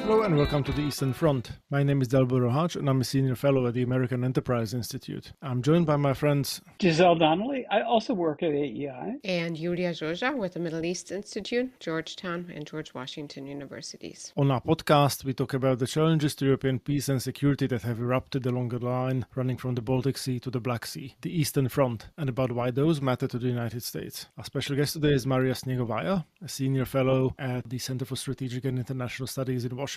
Hello and welcome to the Eastern Front. My name is Dalbor Rohaj and I'm a senior fellow at the American Enterprise Institute. I'm joined by my friends Giselle Donnelly. I also work at AEI. And Yulia Zhozha with the Middle East Institute, Georgetown and George Washington Universities. On our podcast, we talk about the challenges to European peace and security that have erupted along the line running from the Baltic Sea to the Black Sea, the Eastern Front, and about why those matter to the United States. Our special guest today is Maria Snegovaya, a senior fellow at the Center for Strategic and International Studies in Washington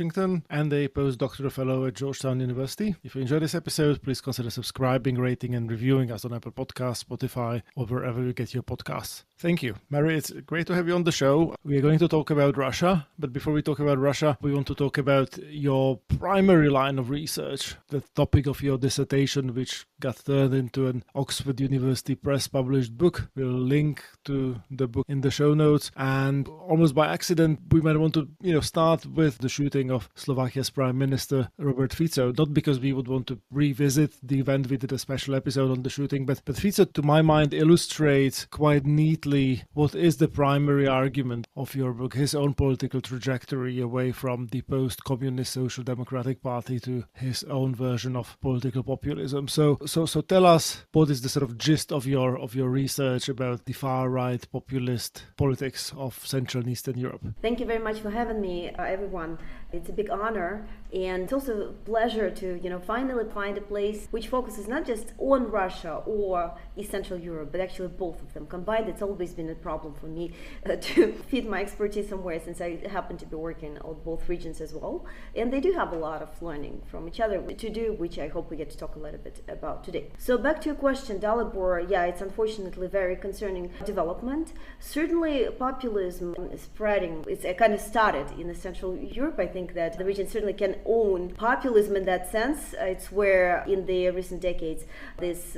and a postdoctoral fellow at Georgetown University. If you enjoyed this episode, please consider subscribing, rating, and reviewing us on Apple Podcasts, Spotify, or wherever you get your podcasts. Thank you. Maria, it's great to have you on the show. We are going to talk about Russia, but before we talk about Russia, we want to talk about your primary line of research, the topic of your dissertation, which got turned into an Oxford University Press published book. We'll link to the book in the show notes, and almost by accident, we might want to start with the shooting of Slovakia's Prime Minister Robert Fico, not because we would want to revisit the event. We did a special episode on the shooting, but Fico, to my mind, illustrates quite neatly what is the primary argument of your book, his own political trajectory away from the post-communist Social Democratic Party to his own version of political populism. So tell us, what is the sort of gist of your research about the far-right populist politics of Central and Eastern Europe? Thank you very much for having me, everyone. It's a big honor, and it's also a pleasure to finally find a place which focuses not just on Russia or East Central Europe, but actually both of them combined. It's always been a problem for me to fit my expertise somewhere, since I happen to be working on both regions as well, and they do have a lot of learning from each other to do, which I hope we get to talk a little bit about today. So back to your question, Dalibor, it's unfortunately very concerning development. Certainly populism is spreading. It's kind of started in Central Europe. I think that the region certainly can own populism in that sense. It's where in the recent decades these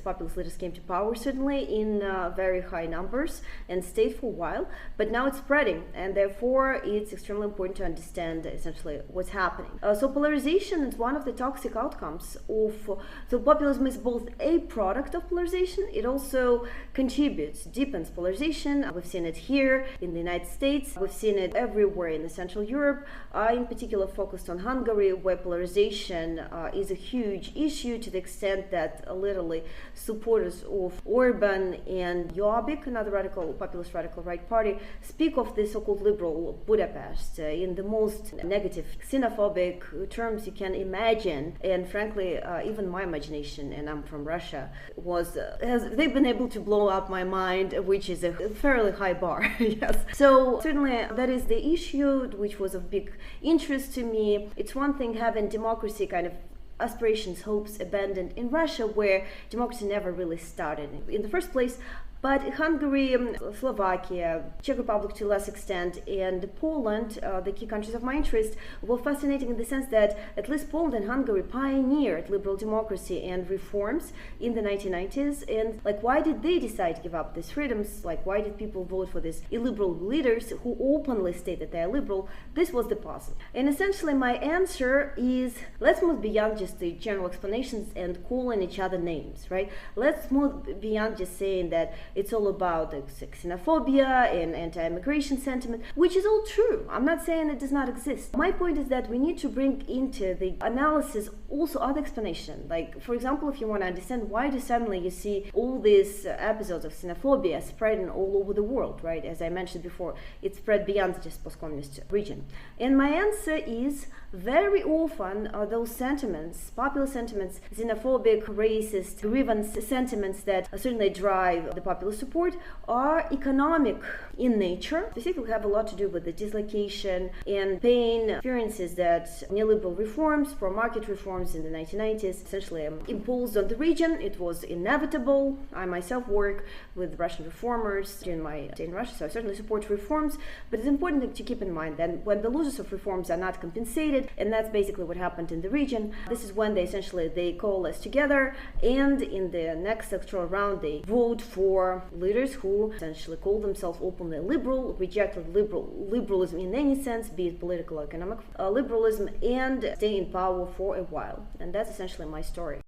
populist leaders came to power, certainly in very high numbers, and stayed for a while, but now it's spreading, and therefore it's extremely important to understand essentially what's happening. So polarization is one of the toxic outcomes of, so populism is both a product of polarization, it also contributes, deepens polarization. We've seen it here in the United States, we've seen it everywhere in Central Europe. I in particular focused on Hungary, where polarization is a huge issue, to the extent that literally supporters of Orban and Jobbik, another populist radical right party, speak of the so-called liberal Budapest in the most negative, xenophobic terms you can imagine. And frankly, even my imagination, and I'm from Russia, they've been able to blow up my mind, which is a fairly high bar. Yes. So certainly that is the issue which was of big interest to me. It's one thing having democracy kind of aspirations, hopes abandoned in Russia, where democracy never really started in the first place. But Hungary, Slovakia, Czech Republic to a less extent, and Poland, the key countries of my interest, were fascinating in the sense that at least Poland and Hungary pioneered liberal democracy and reforms in the 1990s. And why did they decide to give up these freedoms? Why did people vote for these illiberal leaders who openly state that they are liberal? This was the puzzle. And essentially my answer is, let's move beyond just the general explanations and calling each other names, right? Let's move beyond just saying that it's all about xenophobia and anti-immigration sentiment, which is all true. I'm not saying it does not exist. My point is that we need to bring into the analysis also other explanation. For example, if you want to understand why do suddenly you see all these episodes of xenophobia spreading all over the world, right? As I mentioned before, it spread beyond just post-communist region. And my answer is, very often those sentiments, popular sentiments, xenophobic, racist, grievance sentiments that certainly drive the popular support, are economic in nature. Specifically have a lot to do with the dislocation and pain experiences that neoliberal reforms, pro-market reforms in the 1990s essentially imposed on the region. It was inevitable. I myself work with Russian reformers during my stay in Russia, so I certainly support reforms, but it's important to keep in mind that when the losers of reforms are not compensated, and that's basically what happened in the region, this is when they coalesce together, and in the next electoral round they vote for leaders who essentially call themselves openly liberal, rejected liberalism in any sense, be it political or economic liberalism, and stay in power for a while. And that's essentially my story.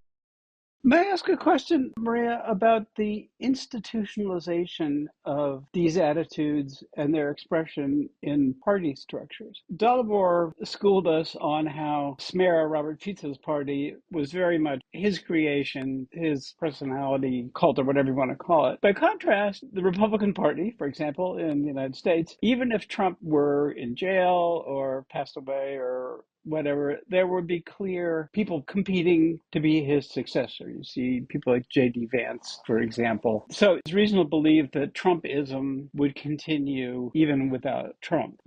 May I ask a question, Maria, about the institutionalization of these attitudes and their expression in party structures? Dalibor schooled us on how Smer, Robert Fico's party, was very much his creation, his personality cult, or whatever you want to call it. By contrast, the Republican Party, for example, in the United States, even if Trump were in jail or passed away or whatever, there would be clear people competing to be his successor. You see people like J.D. Vance, for example. So it's reasonable to believe that Trumpism would continue even without Trump.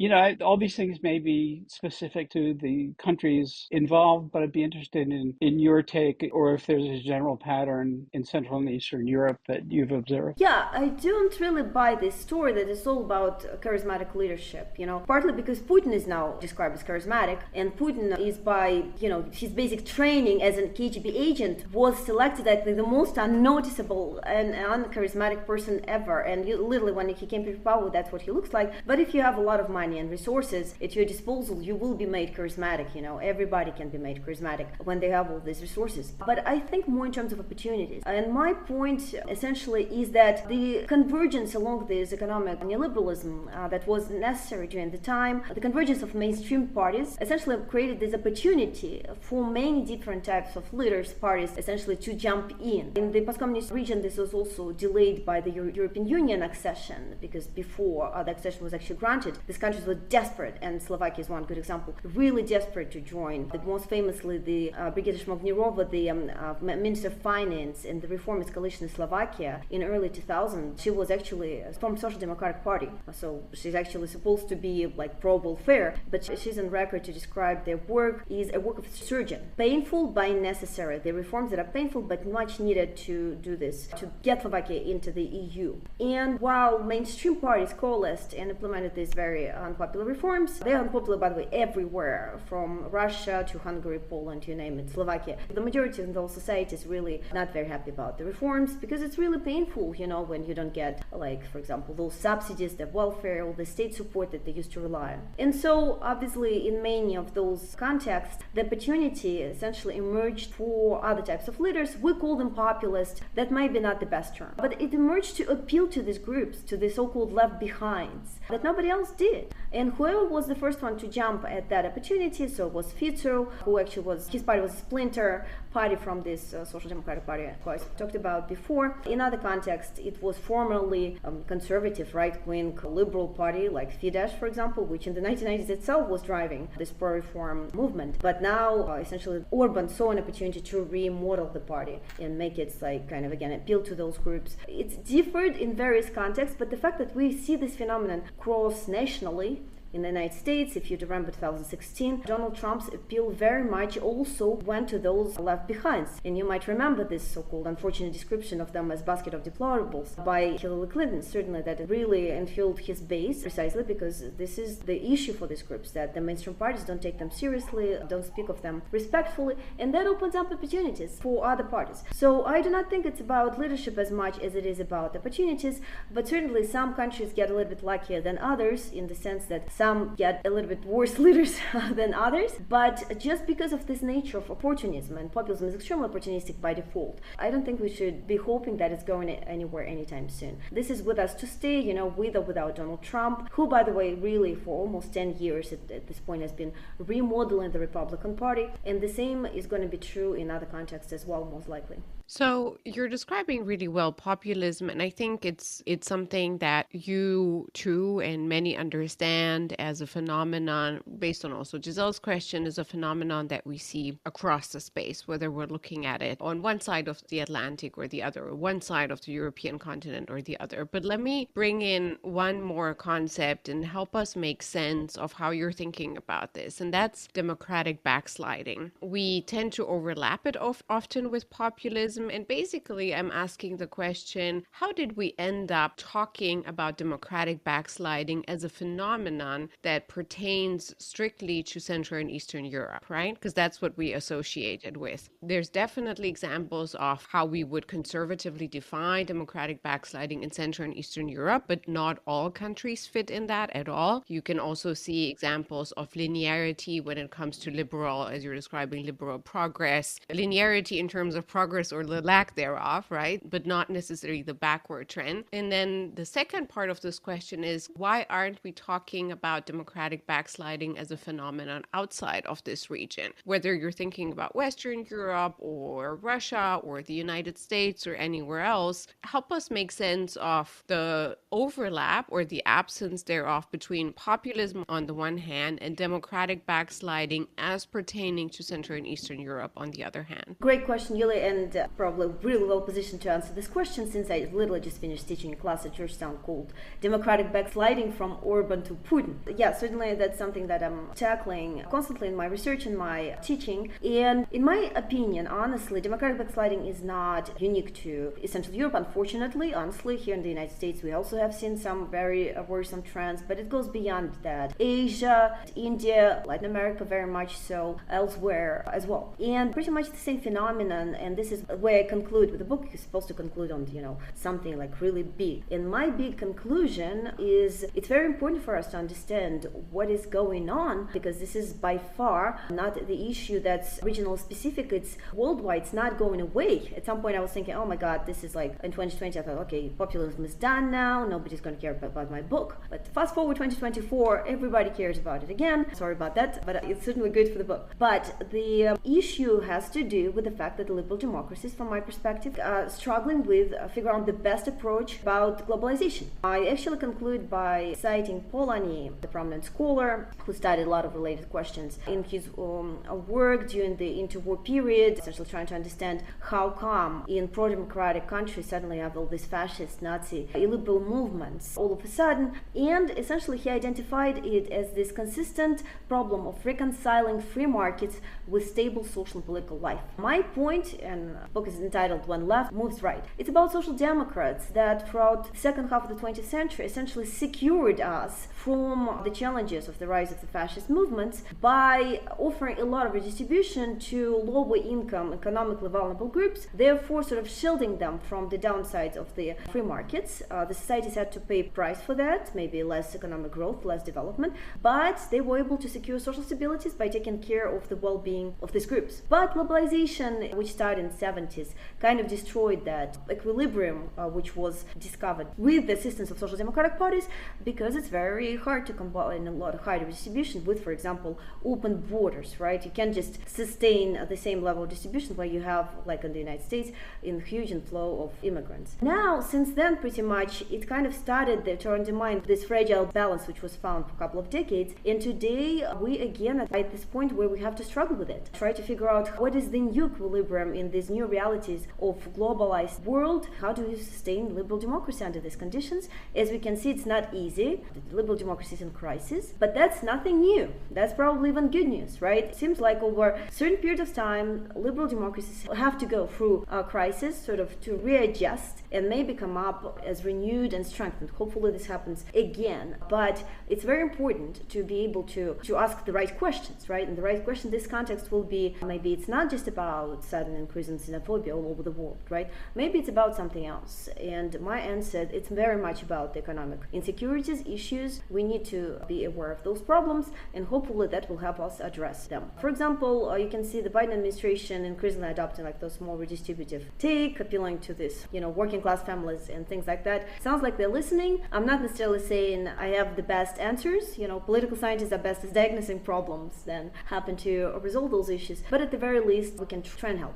All these things may be specific to the countries involved, but I'd be interested in your take, or if there's a general pattern in Central and Eastern Europe that you've observed. Yeah, I don't really buy this story that it's all about charismatic leadership, partly because Putin is now described as charismatic, and Putin is by, his basic training as a KGB agent was selected as the most unnoticeable and uncharismatic person ever. And literally when he came to power, that's what he looks like. But if you have a lot of money and resources at your disposal, you will be made charismatic, everybody can be made charismatic when they have all these resources. But I think more in terms of opportunities. And my point essentially is that the convergence along this economic neoliberalism that was necessary during the time, the convergence of mainstream parties essentially created this opportunity for many different types of leaders, parties, essentially to jump in. In the post-communist region, this was also delayed by the European Union accession, because before the accession was actually granted, these countries were desperate, and Slovakia is one good example, really desperate to join. Most famously, the Brigita Shmognerova, the Minister of Finance in the reformist coalition in Slovakia in early 2000, she was actually from Social Democratic Party, so she's actually supposed to be like pro-welfare, but she's on record to describe their work is a work of surgeon. Painful but necessary. The reforms that are painful but much needed to do this, to get Slovakia into the EU. And while mainstream parties coalesced and implemented these very unpopular reforms, they are unpopular, by the way, everywhere, from Russia to Hungary, Poland, you name it, Slovakia. The majority of those societies really not very happy about the reforms because it's really painful, when you don't get, like, for example, those subsidies, the welfare, all the state support that they used to rely on. And so, obviously, in many of those contexts, the opportunity essentially emerged for other types of leaders. We call them populist. That might be not the best term, but it emerged to appeal to these groups, to the so-called left behinds, that nobody else did. And whoever was the first one to jump at that opportunity, so it was Fico, who actually was, his party was a splinter party from this Social Democratic Party who I talked about before. In other contexts, it was formerly conservative, right-wing liberal party like Fidesz, for example, which in the 1990s itself was driving this pro-reform movement. But now, essentially, Orban saw an opportunity to remodel the party and make it, again, appeal to those groups. It's differed in various contexts, but the fact that we see this phenomenon cross-nationally in the United States, if you remember 2016, Donald Trump's appeal very much also went to those left behinds. And you might remember this so-called unfortunate description of them as basket of deplorables by Hillary Clinton. Certainly that really enfilled his base, precisely because this is the issue for these groups, that the mainstream parties don't take them seriously, don't speak of them respectfully, and that opens up opportunities for other parties. So I do not think it's about leadership as much as it is about opportunities, but certainly some countries get a little bit luckier than others, in the sense that some get a little bit worse leaders than others, but just because of this nature of opportunism, and populism is extremely opportunistic by default, I don't think we should be hoping that it's going anywhere anytime soon. This is with us to stay, with or without Donald Trump, who, by the way, really for almost 10 years at this point has been remodeling the Republican Party, and the same is going to be true in other contexts as well, most likely. So you're describing really well populism, and I think it's something that you too and many understand as a phenomenon, based on also Giselle's question, is a phenomenon that we see across the space, whether we're looking at it on one side of the Atlantic or the other, or one side of the European continent or the other. But let me bring in one more concept and help us make sense of how you're thinking about this, and that's democratic backsliding. We tend to overlap it often with populism. And basically, I'm asking the question, how did we end up talking about democratic backsliding as a phenomenon that pertains strictly to Central and Eastern Europe, right? Because that's what we associated with. There's definitely examples of how we would conservatively define democratic backsliding in Central and Eastern Europe, but not all countries fit in that at all. You can also see examples of linearity when it comes to liberal, as you're describing, liberal progress. Linearity in terms of progress or the lack thereof, right? But not necessarily the backward trend. And then the second part of this question is, why aren't we talking about democratic backsliding as a phenomenon outside of this region? Whether you're thinking about Western Europe or Russia or the United States or anywhere else, help us make sense of the overlap or the absence thereof between populism on the one hand and democratic backsliding as pertaining to Central and Eastern Europe on the other hand. Great question, Yulia, and probably really well positioned to answer this question, since I literally just finished teaching a class at Georgetown called Democratic Backsliding from Orban to Putin. Yeah, certainly that's something that I'm tackling constantly in my research and my teaching. And in my opinion, honestly, democratic backsliding is not unique to Central Europe. Unfortunately, honestly, here in the United States, we also have seen some very worrisome trends, but it goes beyond that. Asia, India, Latin America, very much so, elsewhere as well. And pretty much the same phenomenon, and this is where I conclude with the book. You're supposed to conclude on, something like really big. And my big conclusion is it's very important for us to understand what is going on, because this is by far not the issue that's regional specific. It's worldwide. It's not going away. At some point I was thinking, oh my God, this is like in 2020, I thought, okay, populism is done now. Nobody's going to care about my book. But fast forward 2024, everybody cares about it again. Sorry about that, but it's certainly good for the book. But the issue has to do with the fact that the liberal democracies, from my perspective, are struggling with figuring out the best approach about globalization. I actually conclude by citing Polanyi, the prominent scholar who studied a lot of related questions in his work during the interwar period, essentially trying to understand how come in pro-democratic countries suddenly have all these fascist, Nazi, illiberal movements all of a sudden, and essentially he identified it as this consistent problem of reconciling free markets with stable social and political life. My point, and the book is entitled When Left Moves Right, it's about social democrats that throughout the second half of the 20th century essentially secured us from the challenges of the rise of the fascist movements by offering a lot of redistribution to lower income, economically vulnerable groups, therefore sort of shielding them from the downsides of the free markets. The societies had to pay a price for that, maybe less economic growth, less development, but they were able to secure social stabilities by taking care of the well-being of these groups. But globalization, which started in the 70s, kind of destroyed that equilibrium which was discovered with the assistance of social democratic parties, because it's very hard to combine a lot of high distribution with, for example, open borders, right? You can't just sustain the same level of distribution where you have, like in the United States, in huge inflow of immigrants. Now, since then, pretty much, it kind of started to undermine this fragile balance which was found for a couple of decades, and today we again are at this point where we have to struggle with it, try to figure out what is the new equilibrium in these new realities of globalized world. How do you sustain liberal democracy under these conditions? As we can see, it's not easy. The liberal democracy is in crisis, but that's nothing new. That's probably even good news, right? It seems like over a certain period of time, liberal democracies have to go through a crisis, sort of to readjust and maybe come up as renewed and strengthened. Hopefully this happens again, but it's very important to be able to ask the right questions, right? And the right question in this context will be, maybe it's not just about sudden increase in xenophobia all over the world, right? Maybe it's about something else. And my answer, it's very much about the economic insecurities, issues. We need to be aware of those problems, and hopefully that will help us address them. For example, you can see the Biden administration increasingly adopting like those more redistributive take, appealing to this, working class families and things like that. Sounds like they're listening. I'm not necessarily saying I have the best answers. Political scientists are best at diagnosing problems than happen to resolve those issues. But at the very least, we can try and help.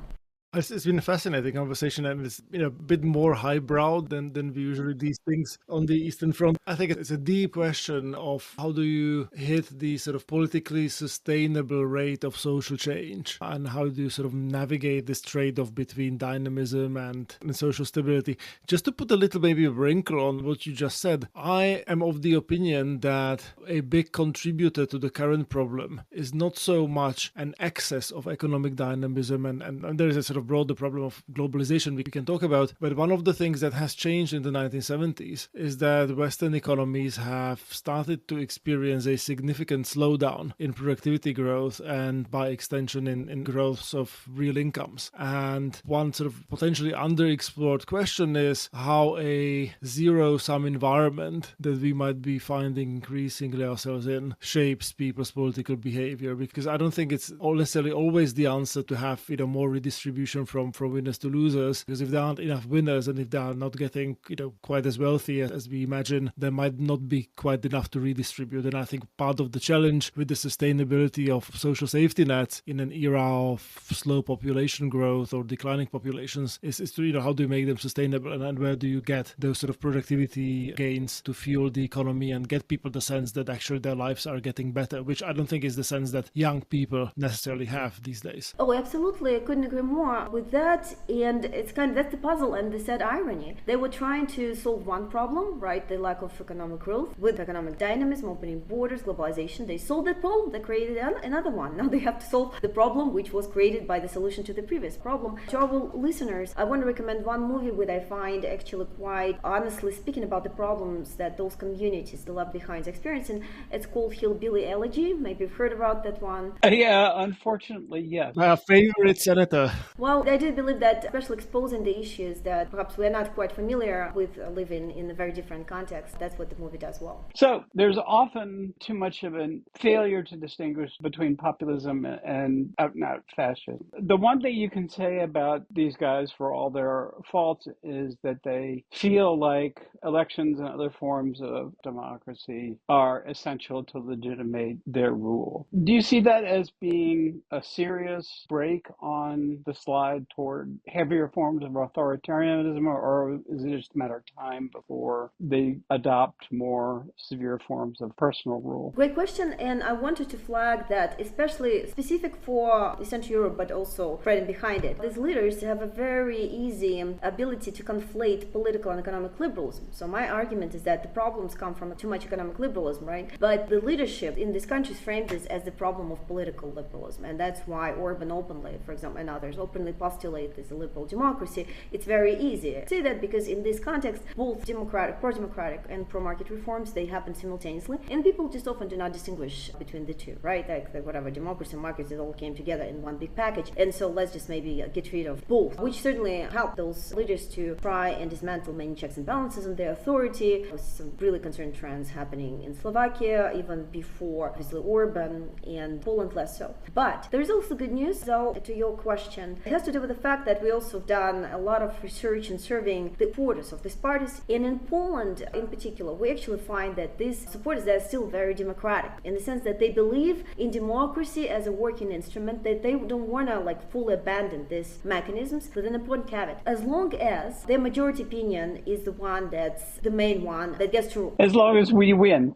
It's been a fascinating conversation, and it's a bit more highbrow than we usually these things on the Eastern Front. I think it's a deep question of how do you hit the sort of politically sustainable rate of social change, and how do you sort of navigate this trade-off between dynamism and social stability. Just to put a little maybe a wrinkle on what you just said, I am of the opinion that a big contributor to the current problem is not so much an excess of economic dynamism, and there is a sort of broader problem of globalization we can talk about. But one of the things that has changed in the 1970s is that Western economies have started to experience a significant slowdown in productivity growth and by extension in growth of real incomes. And one sort of potentially underexplored question is how a zero-sum environment that we might be finding increasingly ourselves in shapes people's political behavior, because I don't think it's necessarily always the answer to have more redistribution distribution from winners to losers, because if there aren't enough winners and if they are not getting quite as wealthy as we imagine, there might not be quite enough to redistribute. And I think part of the challenge with the sustainability of social safety nets in an era of slow population growth or declining populations is to how do you make them sustainable, and where do you get those sort of productivity gains to fuel the economy and get people the sense that actually their lives are getting better, which I don't think is the sense that young people necessarily have these days. Oh, absolutely. I couldn't agree more with that. And it's that's the puzzle and the sad irony. They were trying to solve one problem, right? The lack of economic growth with economic dynamism, opening borders, globalization. They solved that problem. They created another one. Now they have to solve the problem which was created by the solution to the previous problem. To our listeners, I want to recommend one movie which I find actually quite honestly speaking about the problems that those communities, the left behinds, experiencing. It's called Hillbilly Elegy. Maybe you've heard about that one. Yeah, unfortunately, yes. My favorite senator. Well, I do believe that, especially exposing the issues that perhaps we're not quite familiar with living in a very different context, that's what the movie does well. So there's often too much of a failure to distinguish between populism and out-and-out fascism. The one thing you can say about these guys, for all their faults, is that they feel like elections and other forms of democracy are essential to legitimate their rule. Do you see that as being a serious break on the slide toward heavier forms of authoritarianism, or is it just a matter of time before they adopt more severe forms of personal rule? Great question, and I wanted to flag that, especially specific for Eastern Europe, but also spreading behind it. These leaders have a very easy ability to conflate political and economic liberalism. So my argument is that the problems come from too much economic liberalism, right? But the leadership in these countries framed this as the problem of political liberalism, and that's why Orban openly, for example, and others openly postulate this a liberal democracy. It's very easy to say that because in this context, both democratic, pro-democratic and pro-market reforms, they happen simultaneously, and people just often do not distinguish between the two, right? Like whatever, democracy and markets, it all came together in one big package, and so let's just maybe get rid of both, which certainly helped those leaders to try and dismantle many checks and balances on their authority. There was some really concerning trends happening in Slovakia, even before obviously Orban, and Poland less so. But there is also good news, though, to your question. It has to do with the fact that we also done a lot of research in surveying the supporters of these parties, and in Poland in particular, we actually find that these supporters are still very democratic, in the sense that they believe in democracy as a working instrument, that they don't want to fully abandon these mechanisms, with an important caveat. As long as their majority opinion is the one that's the main one that gets to rule. As long as we win.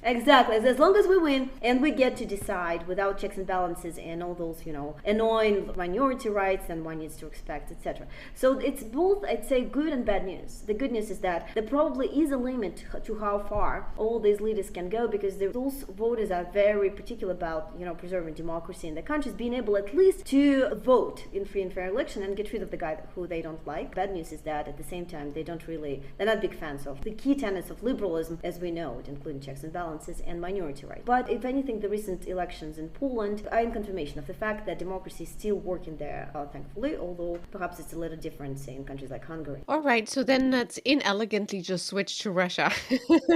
Exactly. As long as we win and we get to decide without checks and balances and all those, annoying minority rights and one needs to expect, etc. So it's both, I'd say, good and bad news. The good news is that there probably is a limit to how far all these leaders can go, because those voters are very particular about, preserving democracy in the countries, being able at least to vote in free and fair election and get rid of the guy who they don't like. Bad news is that at the same time, they're not big fans of the key tenets of liberalism as we know it, including checks and balances and minority rights. But if anything, the recent elections in Poland are in confirmation of the fact that democracy is still working there, thankfully, although perhaps it's a little different, say, in countries like Hungary. All right, so then let's inelegantly just switch to Russia.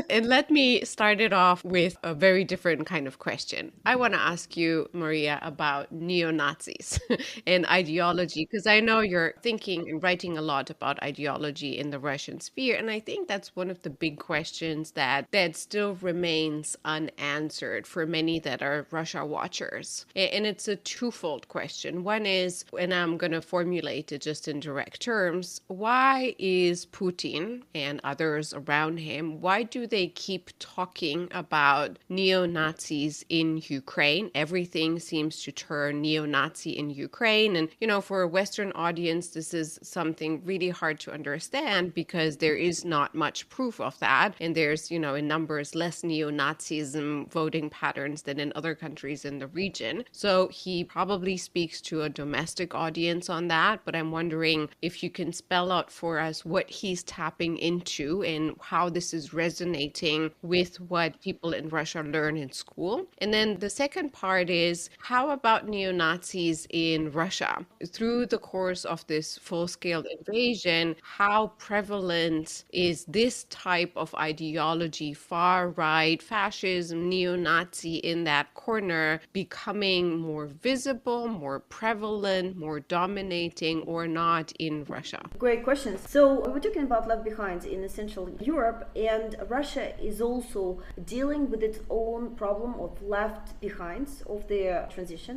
And let me start it off with a very different kind of question. I want to ask you, Maria, about neo-Nazis and ideology, because I know you're thinking and writing a lot about ideology in the Russian sphere, and I think that's one of the big questions that still remains unanswered for many that are Russia watchers. And it's a twofold question. One is, and I'm going to formulate it just in direct terms, why is Putin and others around him, why do they keep talking about neo-Nazis in Ukraine? Everything seems to turn neo-Nazi in Ukraine. And, for a Western audience, this is something really hard to understand because there is not much proof of that. And there's, in numbers less neo-Nazism voting patterns than in other countries in the region. So he probably speaks to a domestic audience on that, but I'm wondering if you can spell out for us what he's tapping into and how this is resonating with what people in Russia learn in school. And then the second part is, how about neo-Nazis in Russia? Through the course of this full-scale invasion, how prevalent is this type of ideology, far-right right, fascism, neo-Nazi in that corner becoming more visible, more prevalent, more dominating, or not in Russia? Great questions. So we're talking about left behinds in Central Europe, and Russia is also dealing with its own problem of left behinds of the transition.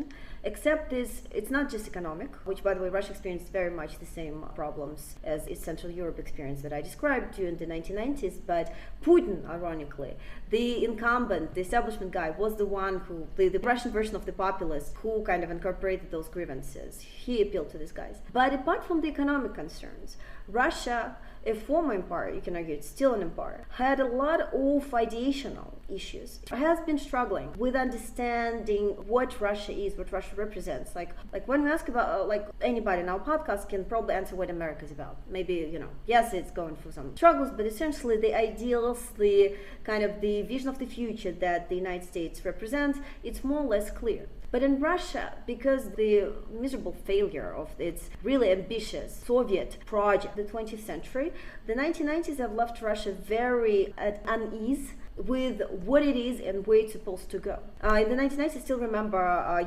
Except it's not just economic, which, by the way, Russia experienced very much the same problems as Central Europe experienced that I described during the 1990s. But Putin, ironically, the incumbent, the establishment guy, was the one who, the Russian version of the populist, who kind of incorporated those grievances. He appealed to these guys. But apart from the economic concerns, Russia, a former empire, you can argue it's still an empire, had a lot of ideational issues. It has been struggling with understanding what Russia is, what Russia represents. Like when we ask about, like anybody in our podcast can probably answer what America is about. Maybe, yes, it's going through some struggles, but essentially the ideals, the kind of the vision of the future that the United States represents, it's more or less clear. But in Russia, because the miserable failure of its really ambitious Soviet project, the 20th century, the 1990s have left Russia very at unease with what it is and where it's supposed to go. In the 1990s, I still remember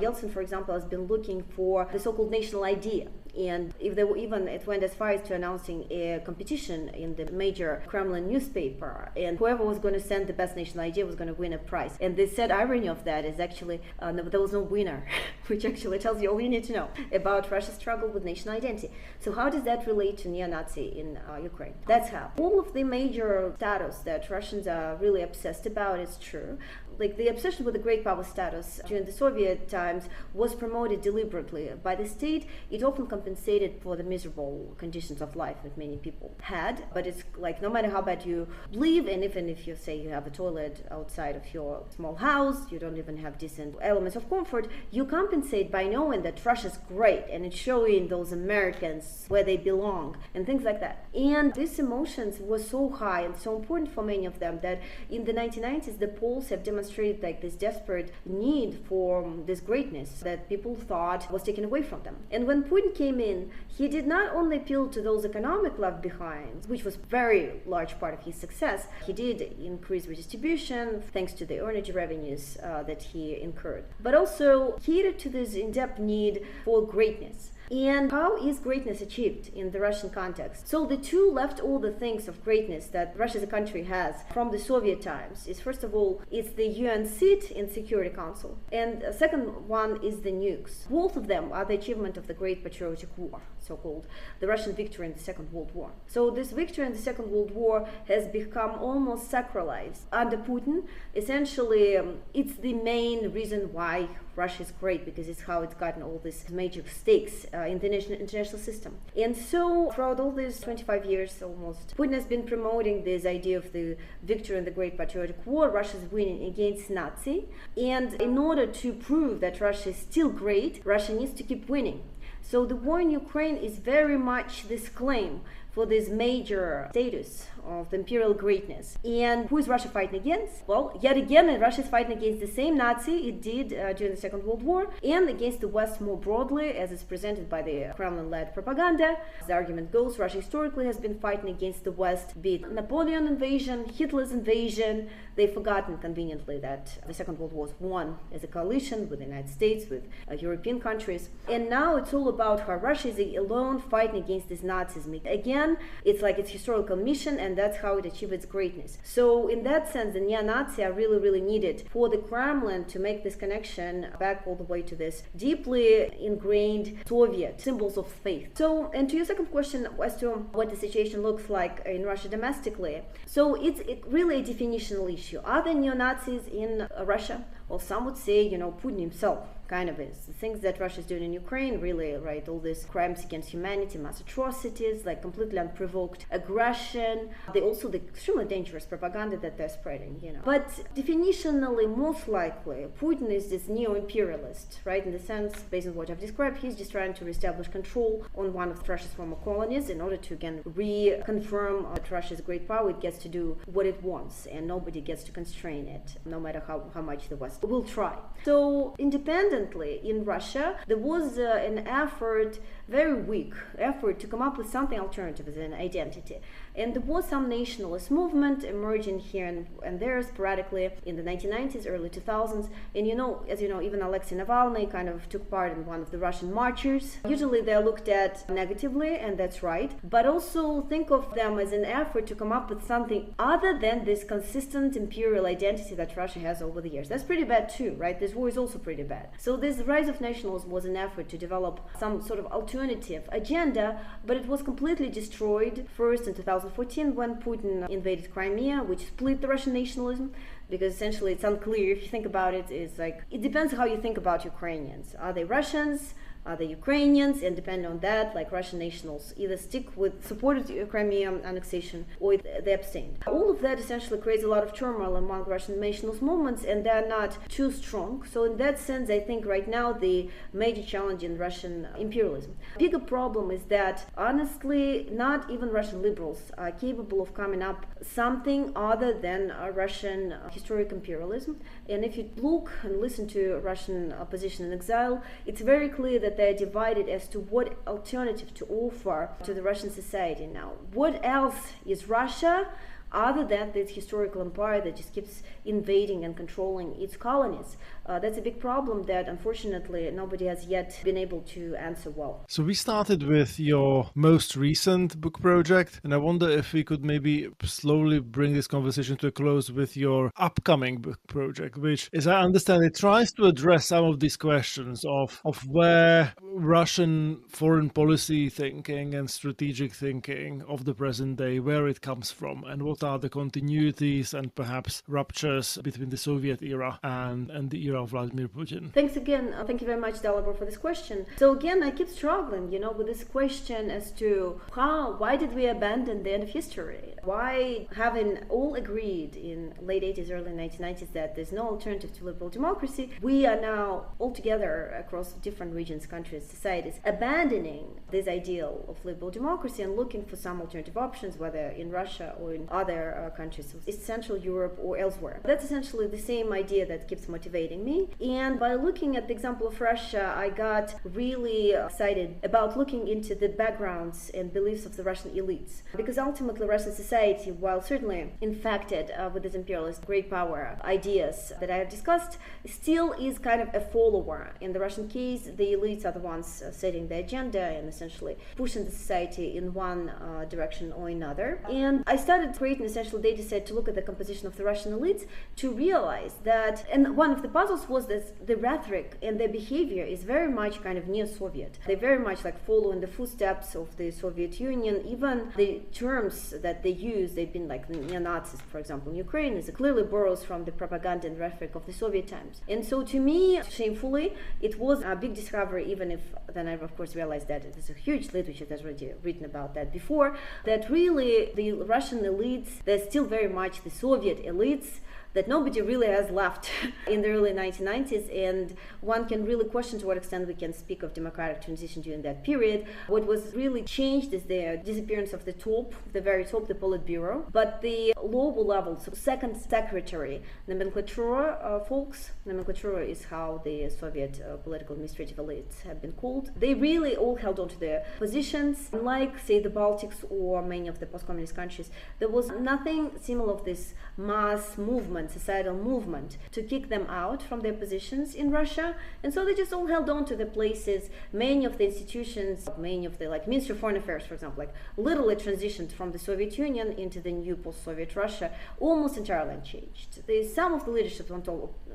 Yeltsin, for example, has been looking for the so-called national idea. And if they were it went as far as to announcing a competition in the major Kremlin newspaper, and whoever was going to send the best national idea was going to win a prize. And the sad irony of that is actually there was no winner, which actually tells you all you need to know about Russia's struggle with national identity. So how does that relate to neo-Nazi in Ukraine? That's how. All of the major status that Russians are really obsessed about is true. Like the obsession with the great power status during the Soviet times was promoted deliberately by the state. It often compensated for the miserable conditions of life that many people had. But it's like no matter how bad you live, and even if you say you have a toilet outside of your small house, you don't even have decent elements of comfort, you compensate by knowing that Russia's great and it's showing those Americans where they belong and things like that. And these emotions were so high and so important for many of them that in the 1990s the polls have demonstrated like this desperate need for this greatness that people thought was taken away from them. And when Putin came in, he did not only appeal to those economic left behinds, which was very large part of his success. He did increase redistribution thanks to the energy revenues that he incurred, but also catered to this in-depth need for greatness. And how is greatness achieved in the Russian context? So the two left all the things of greatness that Russia as a country has from the Soviet times is, first of all, it's the UN seat in Security Council, and the second one is the nukes. Both of them are the achievement of the Great Patriotic War, so-called, the Russian victory in the Second World War. So this victory in the Second World War has become almost sacralized under Putin. Essentially, it's the main reason why Russia is great, because it's how it's gotten all these major stakes in the international system. And so throughout all these 25 years almost, Putin has been promoting this idea of the victory in the Great Patriotic War. Russia's winning against Nazi. And in order to prove that Russia is still great, Russia needs to keep winning. So the war in Ukraine is very much this claim for this major status of imperial greatness. And who is Russia fighting against? Well, yet again, Russia is fighting against the same Nazi it did during the Second World War, and against the West more broadly, as is presented by the Kremlin-led propaganda. As the argument goes, Russia historically has been fighting against the West, be it Napoleon invasion, Hitler's invasion. They've forgotten conveniently that the Second World War was won as a coalition with the United States, with European countries. And now it's all about how Russia is alone fighting against this Nazism. Again, it's like its historical mission, and that's how it achieved its greatness. So in that sense, the neo-Nazi are really, really needed for the Kremlin to make this connection back all the way to this deeply ingrained Soviet symbols of faith. So, and to your second question as to what the situation looks like in Russia domestically, so it's really a definitional issue. Are there neo-Nazis in Russia? Well, some would say, Putin himself kind of is. The things that Russia is doing in Ukraine, really, right, all these crimes against humanity, mass atrocities, like completely unprovoked aggression, also the extremely dangerous propaganda that they're spreading, But definitionally, most likely, Putin is this neo-imperialist, right, in the sense, based on what I've described, he's just trying to reestablish control on one of Russia's former colonies in order to, again, reconfirm that Russia is a great power. It gets to do what it wants, and nobody gets to constrain it, no matter how much the West will try. So, independently in Russia, there was an effort, very weak effort, to come up with something alternative as an identity. And there was some nationalist movement emerging here and there sporadically in the 1990s, early 2000s. And as you know, even Alexei Navalny kind of took part in one of the Russian marches. Usually they're looked at negatively, and that's right. But also think of them as an effort to come up with something other than this consistent imperial identity that Russia has over the years. That's pretty bad too, right? This war is also pretty bad. So this rise of nationalism was an effort to develop some sort of alternative agenda, but it was completely destroyed first in 2014 when Putin invaded Crimea, which split the Russian nationalism, because essentially it's unclear. If you think about it, it's like, it depends how you think about Ukrainians. Are they Russians? Are they Ukrainians? And depending on that, like Russian nationals either supported Crimean annexation or they abstained. All of that essentially creates a lot of turmoil among Russian nationalist movements, and they're not too strong. So in that sense, I think right now the major challenge in Russian imperialism. Bigger problem is that honestly, not even Russian liberals are capable of coming up something other than Russian historic imperialism. And if you look and listen to Russian opposition in exile, it's very clear that they're divided as to what alternative to offer to the Russian society now. What else is Russia other than this historical empire that just keeps invading and controlling its colonies? That's a big problem that unfortunately nobody has yet been able to answer well. So we started with your most recent book project, and I wonder if we could maybe slowly bring this conversation to a close with your upcoming book project, which, as I understand it, tries to address some of these questions of where Russian foreign policy thinking and strategic thinking of the present day, where it comes from, and what are the continuities and perhaps ruptures between the Soviet era and the era of Vladimir Putin. Thanks again. Thank you very much, Dalibor, for this question. So again, I keep struggling, with this question as to why did we abandon the end of history? Why, having all agreed in late 80s, early 1990s that there's no alternative to liberal democracy, we are now all together across different regions, countries, societies, abandoning this ideal of liberal democracy and looking for some alternative options, whether in Russia or in other countries, Central Europe or elsewhere. That's essentially the same idea that keeps motivating me. And by looking at the example of Russia, I got really excited about looking into the backgrounds and beliefs of the Russian elites. Because ultimately Russian society, while certainly infected with these imperialist great power ideas that I have discussed, still is kind of a follower. In the Russian case, the elites are the ones setting the agenda and essentially pushing the society in one direction or another. And I started creating an essential data set to look at the composition of the Russian elites to realize that, and one of the puzzles was that the rhetoric and their behavior is very much kind of neo-Soviet. They very much like follow in the footsteps of the Soviet Union. Even the terms that they use, they've been like neo-Nazis, for example, in Ukraine, is clearly borrows from the propaganda and rhetoric of the Soviet times. And so to me, shamefully, it was a big discovery, even if then I of course realized that there's a huge literature that's already written about that before, that really the Russian elites, they're still very much the Soviet elites that nobody really has left in the early 1990s, and one can really question to what extent we can speak of democratic transition during that period. What was really changed is the disappearance of the top, the very top, the Politburo, but the lower levels, so second secretary nomenclatura folks, nomenclatura is how the Soviet political administrative elites have been called, they really all held on to their positions. Unlike, say, the Baltics or many of the post-communist countries, there was nothing similar of this mass movement, societal movement, to kick them out from their positions in Russia. And so they just all held on to the places. Many of the institutions, many of the, like Ministry of Foreign Affairs, for example, like literally transitioned from the Soviet Union into the new post-Soviet Russia, almost entirely unchanged. Some of the leadership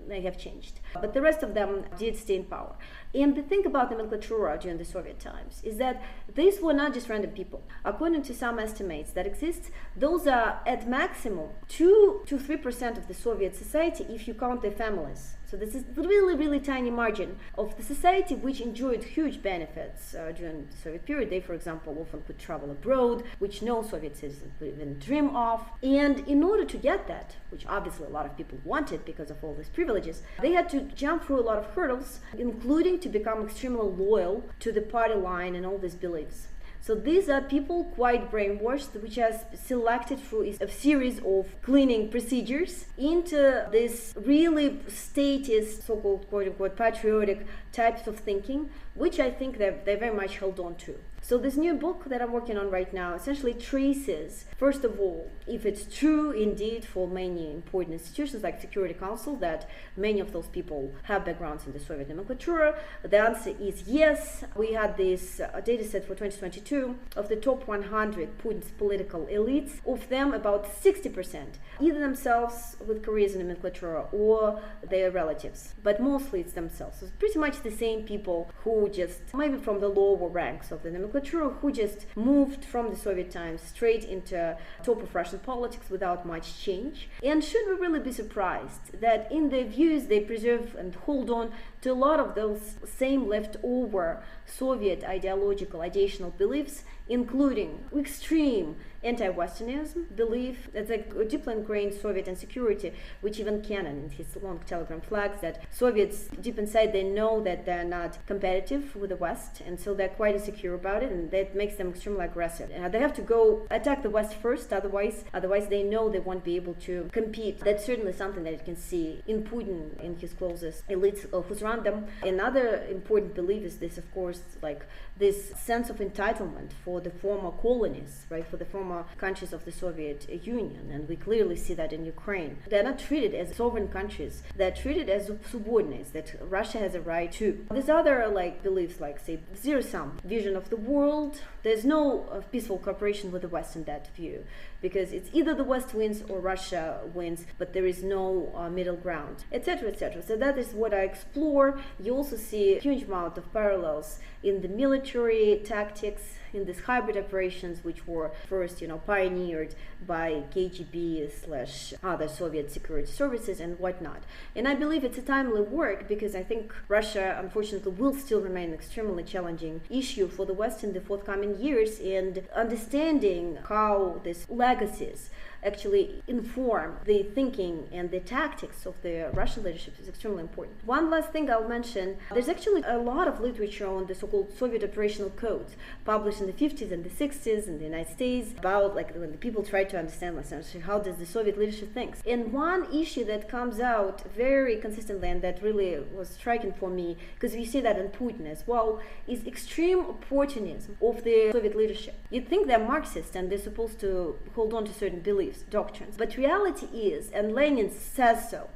may have changed, but the rest of them did stay in power. And the thing about nomenclatura during the Soviet times is that these were not just random people. According to some estimates that exist, those are at maximum 2 to 3% of the Soviet society if you count their families. So this is really, really tiny margin of the society which enjoyed huge benefits during the Soviet period. They, for example, often could travel abroad, which no Soviet citizen could even dream of. And in order to get that, which obviously a lot of people wanted because of all these privileges, they had to jump through a lot of hurdles, including to become extremely loyal to the party line and all these beliefs. So these are people quite brainwashed, which has selected through a series of cleaning procedures into this really statist, so-called quote-unquote patriotic types of thinking, which I think they very much held on to. So this new book that I'm working on right now essentially traces, first of all, if it's true indeed for many important institutions like Security Council that many of those people have backgrounds in the Soviet nomenclature. The answer is yes. We had this data set for 2022 of the top 100 Putin's political elites. Of them, about 60% either themselves with careers in nomenclature or their relatives, but mostly it's themselves. So it's pretty much the same people who just, maybe from the lower ranks of the nomenclature, who just moved from the Soviet times straight into top of Russian politics without much change. And should we really be surprised that in their views they preserve and hold on to a lot of those same leftover Soviet ideational beliefs, including extreme anti-Westernism, belief that's a deeply ingrained Soviet insecurity, which even Kennan in his long telegram flags that Soviets deep inside they know that they're not competitive with the West, and so they're quite insecure about it, and that makes them extremely aggressive. They have to go attack the West first, otherwise they know they won't be able to compete. That's certainly something that you can see in Putin, in his closest elites who surround them. Another important belief is this, of course, like this sense of entitlement for the former colonies, right, for the former countries of the Soviet Union, and we clearly see that in Ukraine. They're not treated as sovereign countries, they're treated as subordinates that Russia has a right to. There's other beliefs like, say, zero-sum vision of the world. There's no peaceful cooperation with the West in that view, because it's either the West wins or Russia wins, but there is no middle ground, etc., etc. So that is what I explore. You also see a huge amount of parallels in the military tactics, in these hybrid operations, which were first, pioneered by KGB/other Soviet security services and whatnot. And I believe it's a timely work because I think Russia, unfortunately, will still remain an extremely challenging issue for the West in the forthcoming years, and understanding how these legacies actually inform the thinking and the tactics of the Russian leadership is extremely important. One last thing I'll mention, there's actually a lot of literature on the so-called Soviet operational codes published in the 50s and the 60s in the United States about when the people try to understand essentially how does the Soviet leadership thinks. And one issue that comes out very consistently and that really was striking for me, because you see that in Putin as well, is extreme opportunism of the Soviet leadership. You'd think they're Marxist and they're supposed to hold on to certain beliefs, doctrines, but reality is, and Lenin says so,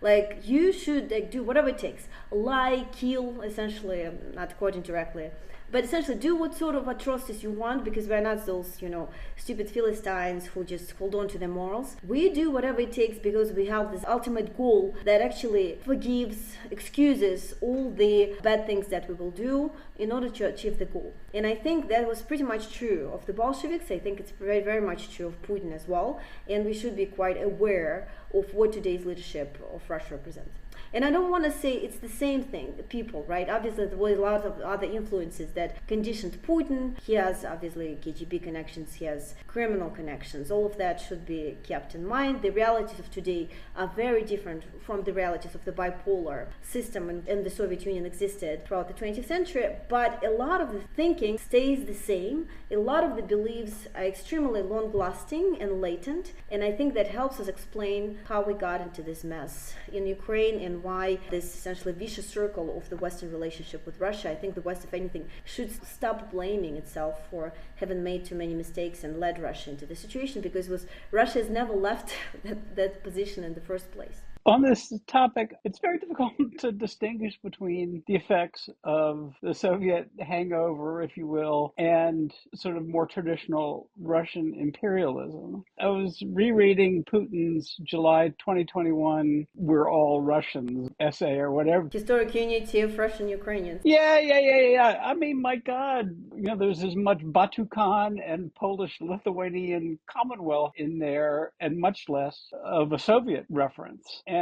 you should do whatever it takes, lie, kill, essentially, I'm not quoting directly, but essentially do what sort of atrocities you want, because we're not those, stupid Philistines who just hold on to their morals. We do whatever it takes because we have this ultimate goal that actually forgives, excuses all the bad things that we will do in order to achieve the goal. And I think that was pretty much true of the Bolsheviks. I think it's very, very much true of Putin as well. And we should be quite aware of what today's leadership of Russia represents. And I don't want to say it's the same thing, the people, right? Obviously, there were a lot of other influences that conditioned Putin. He has, obviously, KGB connections, he has criminal connections. All of that should be kept in mind. The realities of today are very different from the realities of the bipolar system and the Soviet Union existed throughout the 20th century. But a lot of the thinking stays the same. A lot of the beliefs are extremely long-lasting and latent. And I think that helps us explain how we got into this mess in Ukraine and why this essentially vicious circle of the Western relationship with Russia. I think the West, if anything, should stop blaming itself for having made too many mistakes and led Russia into this situation, because Russia has never left that position in the first place. On this topic, it's very difficult to distinguish between the effects of the Soviet hangover, if you will, and sort of more traditional Russian imperialism. I was rereading Putin's July 2021 "We're All Russians" essay or whatever. Historic unity of Russian Ukrainians. Yeah. I mean, my God, there's as much Batukan and Polish-Lithuanian Commonwealth in there and much less of a Soviet reference. And,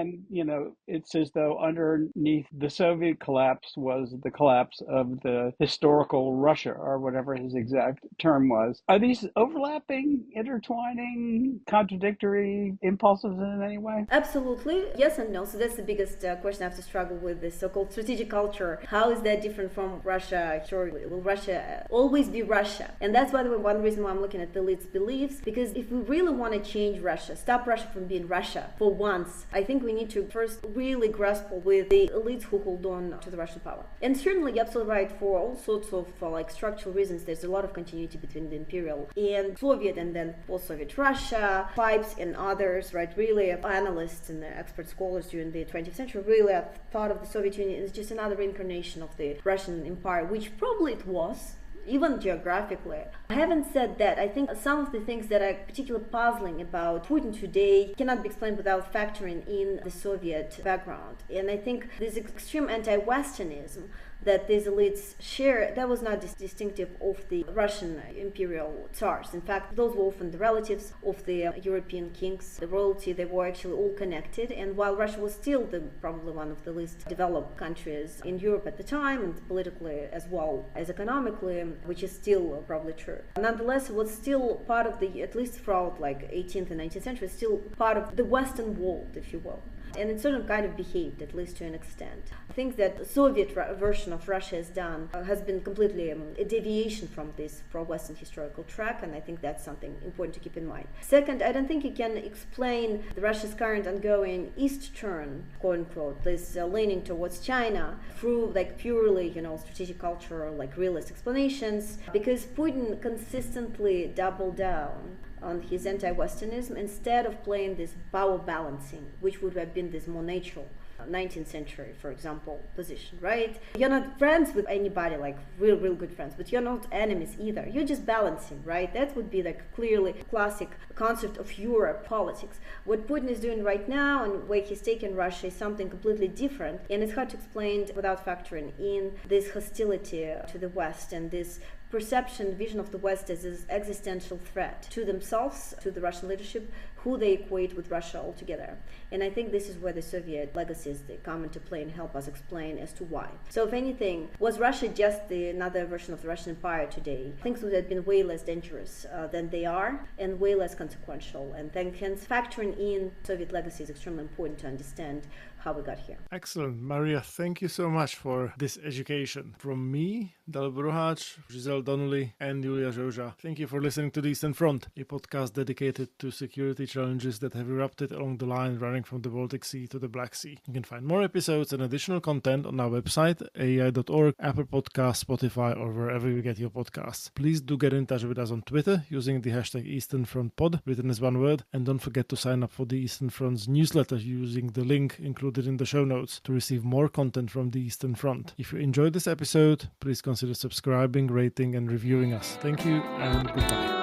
it's as though underneath the Soviet collapse was the collapse of the historical Russia, or whatever his exact term was. Are these overlapping, intertwining, contradictory impulses in any way? Absolutely. Yes and no. So that's the biggest question I have to struggle with, this so-called strategic culture. How is that different from Russia historically? Will Russia always be Russia? And that's, by the way, one reason why I'm looking at the elites' beliefs, because if we really want to change Russia, stop Russia from being Russia for once, I think we need to first really grasp with the elites who hold on to the Russian power. And certainly, you're absolutely right, for all sorts of structural reasons, there's a lot of continuity between the imperial and Soviet and then post-Soviet Russia. Pipes and others, right, really analysts and expert scholars during the 20th century really thought of the Soviet Union as just another reincarnation of the Russian Empire, which probably it was, even geographically. Having said that, I think some of the things that are particularly puzzling about Putin today cannot be explained without factoring in the Soviet background. And I think this extreme anti-Westernism that these elites share, that was not distinctive of the Russian imperial tsars. In fact, those were often the relatives of the European kings, the royalty. They were actually all connected. And while Russia was still probably one of the least developed countries in Europe at the time, and politically as well as economically, which is still probably true, nonetheless, it was still part of the, at least throughout like 18th and 19th century, still part of the Western world, if you will. And it sort of kind of behaved, at least to an extent. I think that the Soviet version of Russia has done has been completely a deviation from this pro-Western historical track, and I think that's something important to keep in mind. Second, I don't think you can explain Russia's current ongoing east turn, quote unquote, this leaning towards China through like purely, strategic cultural, like realist explanations, because Putin consistently doubled down on his anti-Westernism instead of playing this power balancing, which would have been this more natural 19th century, for example, position, right? You're not friends with anybody, like real good friends, but you're not enemies either. You're just balancing, right? That would be like clearly classic concept of Europe politics. What Putin is doing right now and where he's taken Russia is something completely different, and it's hard to explain without factoring in this hostility to the West and this vision of the West as an existential threat to themselves, to the Russian leadership, who they equate with Russia altogether. And I think this is where the Soviet legacies they come into play and help us explain as to why. So if anything, was Russia just another version of the Russian Empire today? Things would have been way less dangerous than they are and way less consequential. And hence factoring in Soviet legacy is extremely important to understand how we got here. Excellent. Maria, thank you so much for this education. From me, Dal Bruhach, Giselle Donnelly, and Julia Joja, thank you for listening to The Eastern Front, a podcast dedicated to security challenges that have erupted along the line running from the Baltic Sea to the Black Sea. You can find more episodes and additional content on our website, aei.org, Apple Podcasts, Spotify, or wherever you get your podcasts. Please do get in touch with us on Twitter using the hashtag EasternFrontPod, written as one word, and don't forget to sign up for the Eastern Front's newsletter using the link included in the show notes to receive more content from the Eastern Front. If you enjoyed this episode, please consider subscribing, rating, and reviewing us. Thank you, and goodbye.